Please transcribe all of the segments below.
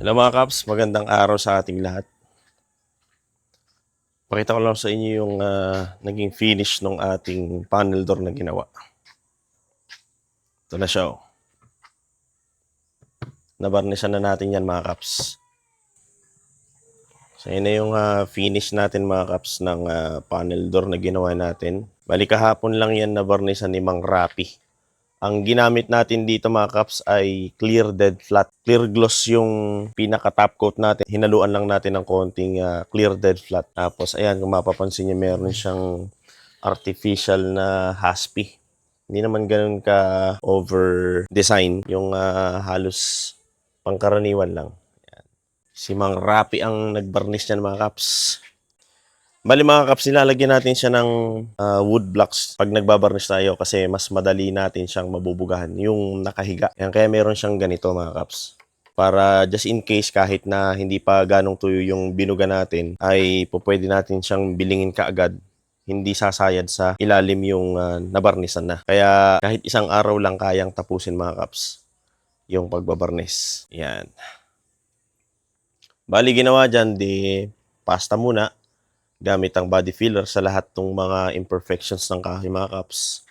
Hello mga Kaps, magandang araw sa ating lahat. Pakita ko lang sa inyo yung naging finish ng ating panel door na ginawa. Ito na siya. Oh. Nabarnisan na natin yan mga Kaps. So yun na yung finish natin mga Kaps ng panel door na ginawa natin. Bali kahapon lang yan nabarnisan ni Mang Rapi. Ang ginamit natin dito mga Kaps ay clear dead flat. Clear gloss yung pinaka top coat natin. Hinaluan lang natin ng konting clear dead flat. Tapos ayan, kung mapapansin nyo, meron siyang artificial na haspi. Hindi naman ganun ka over design. Yung halos pangkaraniwan lang. Ayan. Si Mang Rapi ang nagbarnish niyan mga Kaps. Bali mga Kaps, nilalagyan natin siya ng wood blocks pag nagbabarnish tayo kasi mas madali natin siyang mabubugahan yung nakahiga. Yan, kaya meron siyang ganito mga Kaps. Para just in case kahit na hindi pa ganong tuyo yung binuga natin ay pwede natin siyang bilingin kaagad. Hindi sasayad sa ilalim yung nabarnisan na. Kaya kahit isang araw lang kayang tapusin mga Kaps yung pagbabarnis. Yan. Bali ginawa dyan, di pasta muna gamit ang body filler sa lahat ng mga imperfections ng kahoy mga Kaps.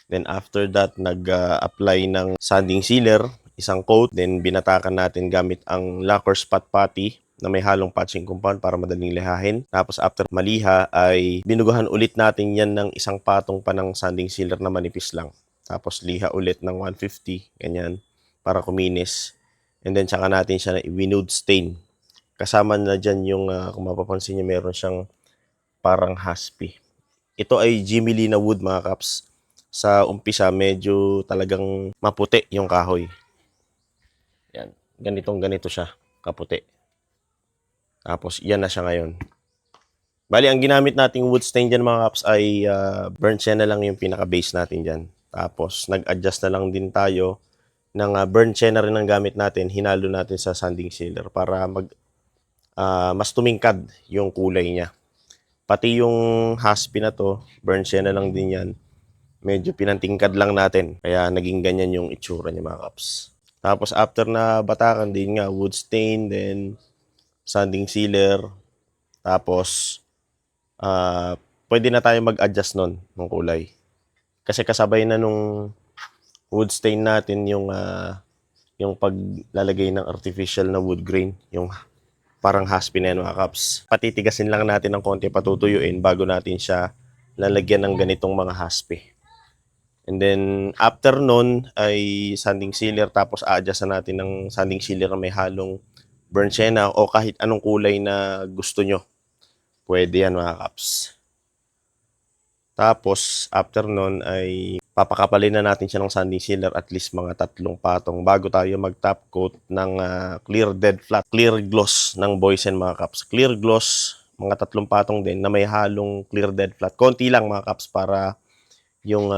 Then after that, nag-apply ng sanding sealer, isang coat. Then binatakan natin gamit ang lacquer spot putty na may halong patching compound para madaling lihahin. Tapos after maliha ay binugahan ulit natin yan ng isang patong pa ng sanding sealer na manipis lang. Tapos liha ulit ng 150, ganyan, para kuminis. And then tsaka natin siya na i-winod stain. Kasama na dyan yung, kung mapapansin nyo, meron siyang parang haspi. Ito ay Jimmy Lee na wood mga Kaps. Sa umpisa, medyo talagang maputi yung kahoy. Yan. Ganito siya, kaputi. Tapos, yan na siya ngayon. Bali, ang ginamit nating wood stain dyan mga Kaps ay burnt sienna lang yung pinaka-base natin dyan. Tapos, nag-adjust na lang din tayo ng burnt sienna rin ang gamit natin. Hinalo natin sa sanding sealer para mas tumingkad yung kulay niya. Pati yung haspi na to, burn siya na lang din yan. Medyo pinantingkad lang natin. Kaya naging ganyan yung itsura niya mga Kaps. Tapos after na batakan din nga, wood stain, then sanding sealer. Tapos, pwede na tayo mag-adjust nun ng kulay. Kasi kasabay na nung wood stain natin yung paglalagay ng artificial na wood grain. Yung parang haspi na yan mga Kaps. Patitigasin lang natin ng konti, patutuyuin bago natin siya lalagyan ng ganitong mga haspi. And then after nun ay sanding sealer, tapos a-adjust na natin ng sanding sealer na may halong burnt sienna o kahit anong kulay na gusto nyo. Pwede yan mga Kaps. Tapos after nun ay papakapalin na natin siya ng sanding sealer at least mga 3 patong bago tayo mag-top coat ng clear dead flat, clear gloss ng Boysen mga Kaps. Clear gloss, mga 3 patong din na may halong clear dead flat. Konti lang mga Kaps para yung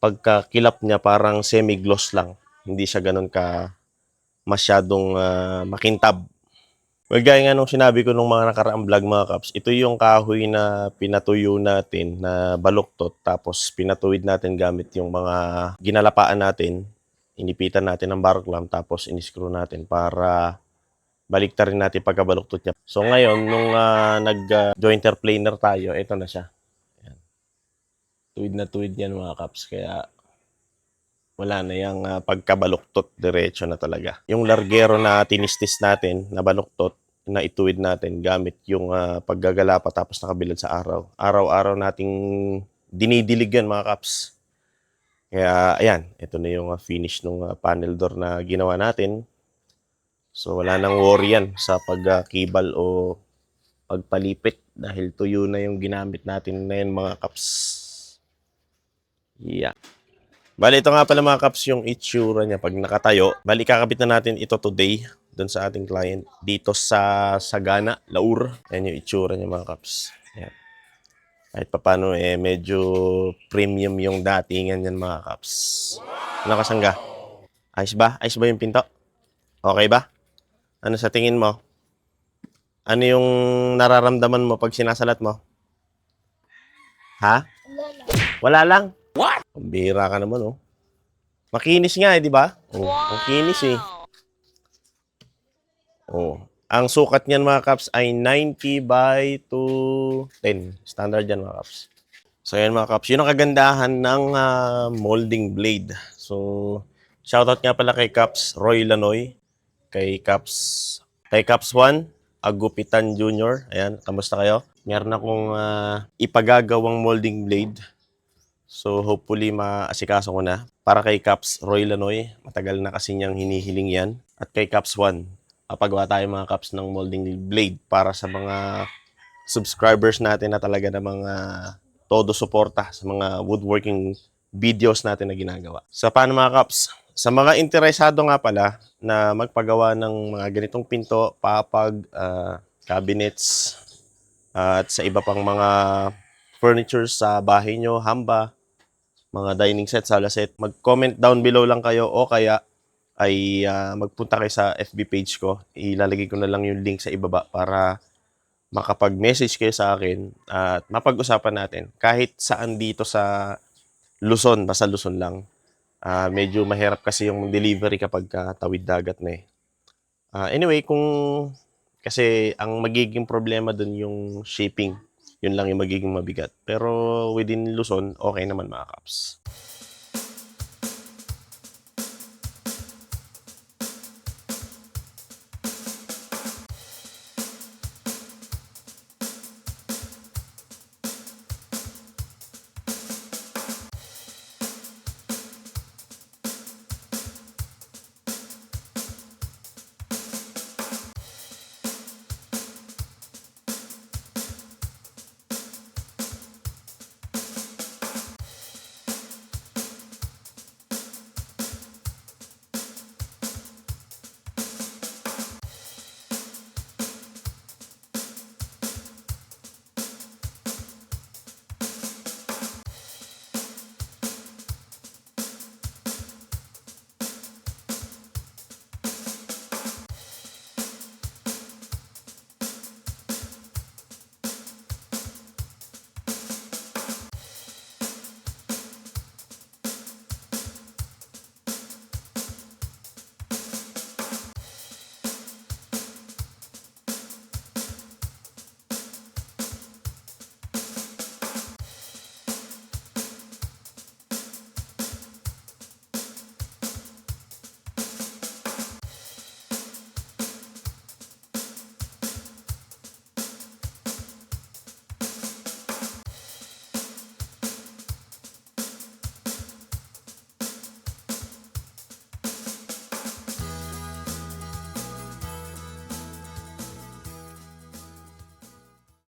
pagkakilap niya parang semi-gloss lang. Hindi siya ganun ka masyadong makintab. Well, gaya nga nung sinabi ko nung mga nakaraang vlog mga Kaps, ito yung kahoy na pinatuyo natin na baluktot, tapos pinatuwid natin gamit yung mga ginalapaan natin, inipitan natin ng barclam, tapos iniskrew natin para baliktarin natin pagkabaluktot niya. So ngayon, nung nag-jointer planer tayo, ito na siya. Ayan. Tuwid na tuwid yan mga Kaps, kaya wala na yung pagkabaluktot, diretso na talaga. Yung largero na tinistis natin, na baluktot, na ituwid natin gamit yung paggagalapa tapos nakabilad sa araw. Araw-araw nating dinidilig yan mga Kaps. Kaya ayan, ito na yung finish ng panel door na ginawa natin. So wala nang worry yan sa pagkibal o pagpalipit dahil tuyo na yung ginamit natin na yun mga Kaps. Yeah. Bali, ito nga pala mga Kaps yung itsura niya pag nakatayo. Bali, kakabit na natin ito today doon sa ating client dito sa Sagana, Laur. Yan yung itsura niya mga Kaps. Yan. Kahit papano medyo premium yung datingan yan mga Kaps. Ano kasangga? Ayos ba? Ayos ba yung pinto? Okay ba? Ano sa tingin mo? Ano yung nararamdaman mo pag sinasalat mo? Ha? Wala lang. What? Bihira ka naman, oh. Makinis nga, di ba? Oh, ang kinis eh. Oh. Ang sukat niyan mga kaps ay 90 by 210. Standard yan mga kaps. So yan mga kaps, yun ang kagandahan ng molding blade. So shoutout nga pala kay Caps Roy Lanoy, kay Caps 1, Agupitan Jr. Ayan, kamusta kayo? Meron akong ipagagawang molding blade. So hopefully maasikaso ko na. Para kay Caps Roy Lanoy, matagal na kasi niyang hinihiling yan. At kay Caps 1, papagawa tayo mga Caps ng molding blade para sa mga subscribers natin na talaga na mga todo suporta sa mga woodworking videos natin na ginagawa. Sa paano mga Caps? Sa mga interesado nga pala na magpagawa ng mga ganitong pinto, papag, cabinets, at sa iba pang mga furniture sa bahay nyo, hamba, mga dining set, sala set, mag-comment down below lang kayo o kaya ay magpunta kayo sa FB page ko. Ilalagay ko na lang yung link sa ibaba para makapag-message kayo sa akin at mapag-usapan natin. Kahit saan dito sa Luzon, basta Luzon lang. Medyo mahirap kasi yung delivery kapag tawid dagat na eh. Anyway, kasi ang magiging problema dun yung shipping. Yun lang yung magiging mabigat. Pero within Luzon, okay naman mga Kaps.